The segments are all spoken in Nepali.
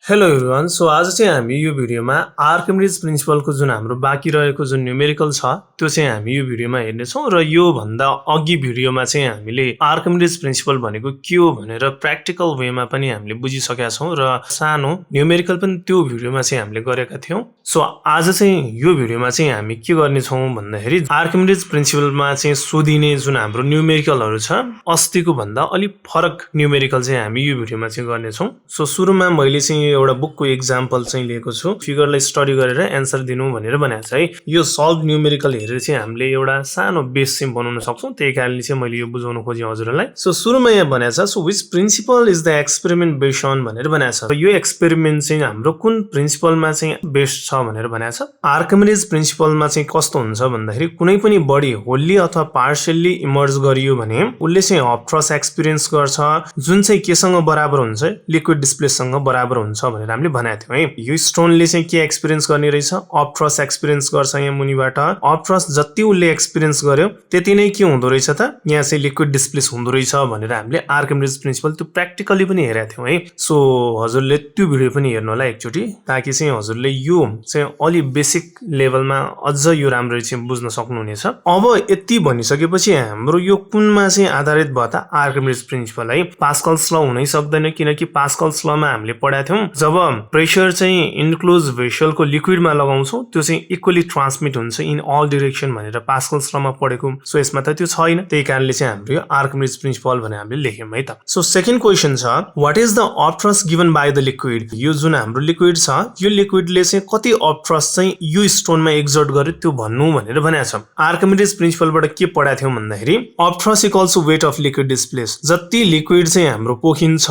Hello everyone. सो आज चाहिँ हामी यो भिडियोमा आर्किमिडीज प्रिन्सिपलको जुन हाम्रो बाँकी रहेको जुन न्युमेरिकल छ त्यो चाहिँ हामी यो भिडियोमा हेर्नेछौँ र यो भन्दा अघि भिडियोमा चाहिँ हामीले आर्किमिडीज प्रिन्सिपल भनेको के हो भनेर प्र्याक्टिकल वेमा पनि हामीले बुझिसकेका छौँ र सानो न्युमेरिकल पनि त्यो भिडियोमा चाहिँ हामीले गरेका थियौँ। सो आज चाहिँ यो भिडियोमा चाहिँ हामी के गर्नेछौँ भन्दाखेरि आर्किमिडीज प्रिन्सिपलमा चाहिँ सोधिने जुन हाम्रो न्युमेरिकलहरू छ अस्तिको भन्दा अलिक फरक न्युमेरिकल चाहिँ हामी यो भिडियोमा चाहिँ गर्नेछौँ। सो सुरुमा मैले चाहिँ एउटा बुकको एक्जाम्पल चाहिँ लिएको छु, फिगरलाई स्टडी गरेर एन्सर दिनु भनेर भनेको छ है। यो सल्भ न्युमेरिकल हेरेर चाहिँ हामीले एउटा सानो बेस चाहिँ बनाउन सक्छौँ, त्यही कारणले चाहिँ मैले यो बुझाउन खोजेँ हजुरलाई। सो सुरुमा यहाँ भनेको छ, so which principle is the experiment based on भनेर भनेको छ। यो एक्सपेरिमेन्ट चाहिँ हाम्रो कुन प्रिन्सिपलमा चाहिँ बेस्ड छ भनेर भनेको छ। आर्किमिडीज प्रिन्सिपलमा चाहिँ कस्तो हुन्छ भन्दाखेरि कुनै पनि बडी होल्ली अथवा पार्शियल्ली इमर्ज गरियो भने उसले चाहिँ अपथ्रस्ट एक्सपिरियन्स गर्छ, जुन चाहिँ केसँग बराबर हुन्छ, लिक्विड डिस्प्लेससँग बराबर हुन्छ भनेर हामीले भनेको थियौँ है। यो स्टोनले चाहिँ के एक्सपिरियन्स गर्ने रहेछ, अपथ्रस्ट एक्सपिरियन्स गर्छ। यहाँ मुनिबाट अपथ्रस्ट जति उसले एक्सपिरियन्स गर्यो त्यति नै के हुँदो रहेछ त, यहाँ चाहिँ लिक्विड डिस्प्लेस हुँदो रहेछ भनेर हामीले आर्किमिडीज प्रिन्सिपल त्यो प्र्याक्टिकली पनि हेरेका थियौँ है। सो हजुरले त्यो भिडियो पनि हेर्नु होला एकचोटि, ताकि चाहिँ हजुरले यो चाहिँ अलि बेसिक लेभलमा अझ यो राम्ररी चाहिँ बुझ्न सक्नुहुनेछ। अब यति भनिसकेपछि हाम्रो यो कुनमा चाहिँ आधारित भयो त, आर्किमिडीज प्रिन्सिपल है। पास्कल्स ल हुनै सक्दैन, किनकि पास्कल्स लमा हामीले पढाएको थियौँ जब प्रेसर चाहिँ इन्क्लोज भेसलको लिक्विडमा लगाउँछौँ त्यो चाहिँ इक्वली ट्रान्समिट हुन्छ इन अल डिरेक्सन भनेर पास्कल्स लमा पढेको। सो यसमा त त्यो छैन, त्यही कारणले चाहिँ हाम्रो यो आर्किमिडीज प्रिन्सिपल भनेर हामीले लेख्यौँ है त। सो सेकेन्ड क्वेसन छ, what is the upthrust given by the liquid. यो जुन हाम्रो लिक्विड छ यो लिक्विडले चाहिँ कति अपथ्रस्ट चाहिँ यो स्टोनमा एक्जर्ट गर्यो त्यो भन्नु भनेर भनेको छ। आर्किमिडीज प्रिन्सिपलबाट के पढाएको थियौँ भन्दाखेरि upthrust equals to weight of liquid displace. जति लिक्विड चाहिँ हाम्रो पोखिन्छ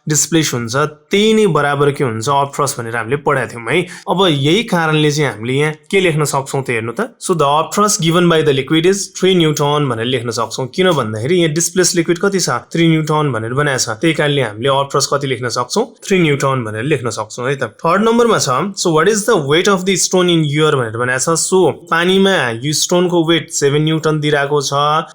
डिस्प्लेस हुन्छ त्यही नै बराबर के हुन्छ अपथ्रस्ट भनेर हामीले पढाएको थियौँ है। अब यही कारणले चाहिँ हामीले यहाँ के लेख्न सक्छौँ त हेर्नु त। So the upthrust given by the liquid is 3 newton भनेर लेख्न सक्छौँ, किन भन्दाखेरि यहाँ डिस्प्लेस लिक्विड कति छ 3 न्युटन भनेर बनाएको छ, त्यही कारणले हामीले अपथ्रस्ट कति लेख्न सक्छौँ 3 न्युटन भनेर लेख्न सक्छौँ है त। थर्ड नम्बरमा छ, so what is the weight of the stone in air भनेर बनाएको छ। सो पानीमा यो स्टोनको वेट 7 न्युटन दिइरहेको छ,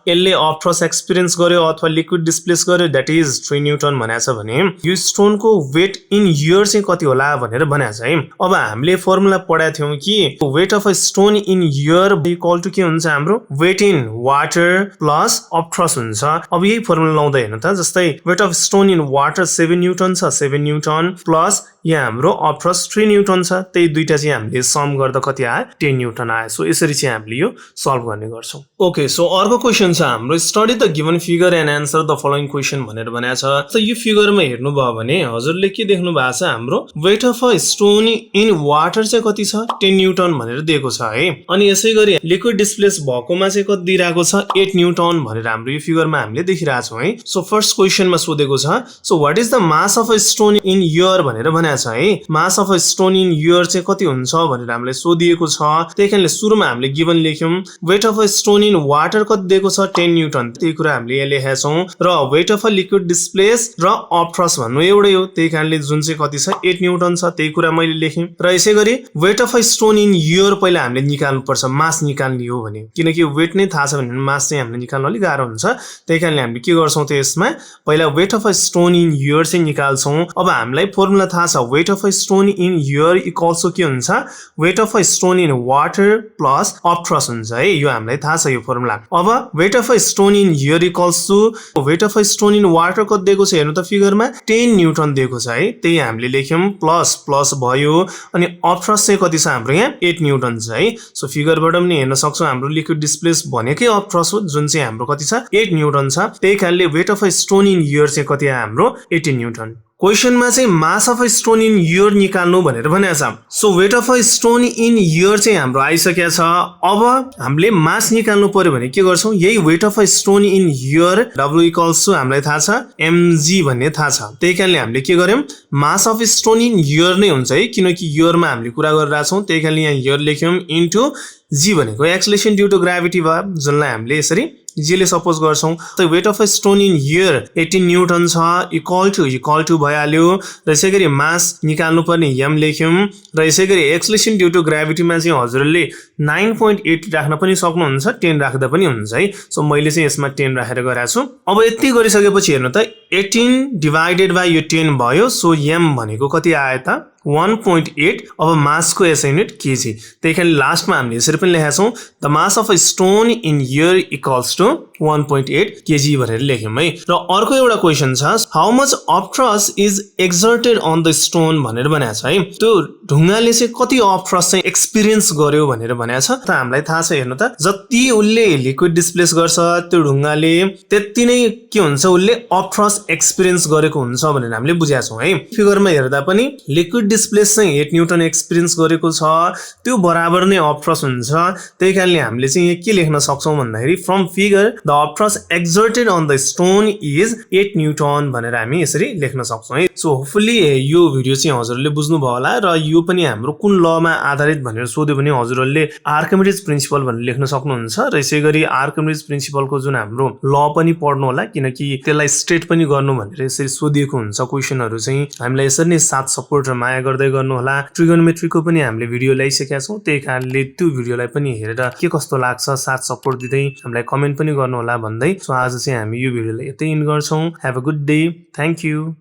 यसले अपथ्रस्ट एक्सपिरियन्स गर्यो अथवा लिक्विड डिस्प्लेस गर्यो, द्याट इज 3 न्युटन भनेको छ भने यो स्टोनको वेट इन योर चाहिँ कति होला भनेर भनेको छ है। अब हामीले फर्मुला पढाएको थियौँ कि weight of a stone in air equal to के हुन्छ हाम्रो weight in water plus upthrust हुन्छ। अब यही फर्मुला लाउँदा हेर्नु त, जस्तै weight of stone in water 7 newton छ, 7 न्युटन प्लस यहाँ हाम्रो अपथ्रस्ट 3 न्युटन छ, त्यही दुईटा चाहिँ हामीले सम गर्दा कति आयो 10 न्युटन आयो। सो यसरी चाहिँ हामीले यो सल्भ गर्ने गर्छौँ। ओके, सो अर्को क्वेसन छ हाम्रो, study the given figure and answer the following question भनेर भनेको छ। त यो फिगरमा हेर्नुभयो भने हजुरले के देख्नु भएको छ, हाम्रो weight of a stone in water चाहिँ कति छ 10 न्युटन भनेर दिएको छ है। अनि यसै गरी लिक्विड डिस्प्लेस भएकोमा चाहिँ कति दिइरहेको छ 8 न्युटन भनेर हाम्रो यो फिगरमा हामीले देखिरहेछौँ है। सो फर्स्ट क्वेसनमा सोधेको छ, so what is the mass of a stone in air भनेर भनेको छ है। मास of a stone in air चाहिँ कति हुन्छ भनेर हामीले सोधिएको छ, त्यही कारणले सुरुमा हामीले गिवन लेख्यौँ। Weight of a stone in water कति दिएको छ 10 न्युटन, त्यही कुरा हामीले यहाँ लेखेका छौँ। र weight of a liquid displace र अपथ्रस्ट भन्नु एउटै हो, त्यही कारणले जुन चाहिँ कति छ 8 न्युटन छ, त्यही कुरा मैले लेखेँ। र यसै गरी weight of a stone in air पहिला हामीले निकाल्नु पर्छ, मास निकाल्ने हो भने, किनकि वेट नै थाहा छ भने मास चाहिँ हामीले निकाल्न अलिक गाह्रो हुन्छ, त्यही कारणले हामीले के गर्छौँ त यसमा पहिला weight of a stone in air चाहिँ निकाल्छौँ। अब हामीलाई फर्मुला थाहा छ, weight of a stone in air equals to के हुन्छ weight of a stone in water plus upthrust हुन्छ है, यो हामीलाई थाहा छ यो फर्मुला। अब weight of a stone in air equals to weight of a stone in water कति दिएको छ हेर्नु त फिगरमा 10 न्युटन दिएको छ है, त्यही हामीले लेख्यौँ प्लस प्लस भयो। अनि अपथ्रस्ट चाहिँ कति छ हाम्रो यहाँ 8 न्युटन छ है। सो फिगरबाट पनि हेर्न सक्छौँ हाम्रो लिक्विड डिस्प्लेस भनेकै अपथ्रस्ट हो, जुन चाहिँ हाम्रो कति छ 8 न्युटन छ, त्यही कारणले weight of a stone in air चाहिँ कति आयो हाम्रो 18 न्युटन। क्वेसनमा चाहिँ mass of a stone in air निकाल्नु भनेर भनेको छ। So weight of a stone in air चाहिँ हाम्रो आइसकेको छ। अब हामीले मास निकाल्नु पर्यो भने के गर्छौँ, यही weight of a stone in air W equals to हामीलाई थाहा छ mg भन्ने थाहा छ, त्यही कारणले हामीले के गर्यौँ mass of stone in your नै हुन्छ है, किनकि योरमा हामीले कुरा गरिरहेछौँ, त्यही कारणले यहाँ योर लेख्यौँ इन्टु g भनेको एक्सेलरेसन ड्यू टु ग्राभिटी भयो, जसलाई हामीले यसरी जीले सपोज गर्छौँ। त weight of a stone in air 18 newton छ, इक्वल टु भइहाल्यो। र यसै गरी मास निकाल्नु पर्ने m लेख्यौँ, र यसै गरी एक्सेलरेसन ड्यू टु ग्राभिटीमा चाहिँ हजुरले 9.8 राख्न पनि सक्नुहुन्छ, 10 राख्दा पनि हुन्छ है। सो मैले चाहिँ यसमा 10 राखेर गराएको छु। अब यति गरिसकेपछि हेर्नु त 18 डिभाइडेड बाई यो 10 भयो, सो m भनेको कति आयो त 1.8। अब मासको एसआई युनिट केजी, त्यही कारण लास्टमा हामीले यसरी पनि लेखेका छौँ the mass of a stone in air equals to 1.8 KG भनेर लेख्यौँ है। र अर्को एउटा क्वेसन छ how much of thrust is exerted on the stone भनेर भनेको छ है। त्यो ढुङ्गाले चाहिँ कति अफ थ्रस्ट चाहिँ एक्सपिरियन्स गर्यो भनेर भनेको छ। त हामीलाई थाहा छ, हेर्नु त, जति उसले लिक्विड डिस्प्लेस गर्छ त्यो ढुङ्गाले त्यति नै के हुन्छ, उसले अफ थ्रस्ट एक्सपिरियन्स गरेको हुन्छ भनेर हामीले बुझेका छौँ है। फिगरमा हेर्दा पनि लिक्विड डिस्प्लेस चाहिँ 8 न्युटन एक्सपिरियन्स गरेको छ, त्यो बराबर नै अफ थ्रस्ट हुन्छ। त्यही कारणले हामीले चाहिँ यहाँ के लेख्न सक्छौँ भन्दाखेरि from figure the of thrust exerted on the stone is 8 newton भनेर हामी यसरी लेख्न सक्छौँ है। सो होपफुली यो भिडियो चाहिँ हजुरहरूले बुझ्नुभयो होला। र यो पनि हाम्रो कुन लमा आधारित भनेर सोध्यो भने हजुरहरूले आर्किमिडीज प्रिन्सिपल भनेर लेख्न सक्नुहुन्छ। र यसै गरी आर्किमिडीज प्रिन्सिपलको जुन हाम्रो ल पनि पढ्नु होला, किनकि त्यसलाई स्ट्रेट पनि गर्नु भनेर यसरी सोधिएको हुन्छ क्वेसनहरू चाहिँ। हामीलाई यसरी नै साथ सपोर्ट र माया गर्दै गर्नु होला। ट्रिगोनोमेट्रीको पनि हामीले भिडियो ल्याइसकेका छौँ, त्यही कारणले त्यो भिडियोलाई पनि हेरेर के कस्तो लाग्छ साथ सपोर्ट दिँदै हामीलाई कमेन्ट पनि गर्नु होला भन्दै सो आज चाहिँ हामी यो भिडियोलाई यतै एन्ड गर्छौँ। Have a good day, thank you.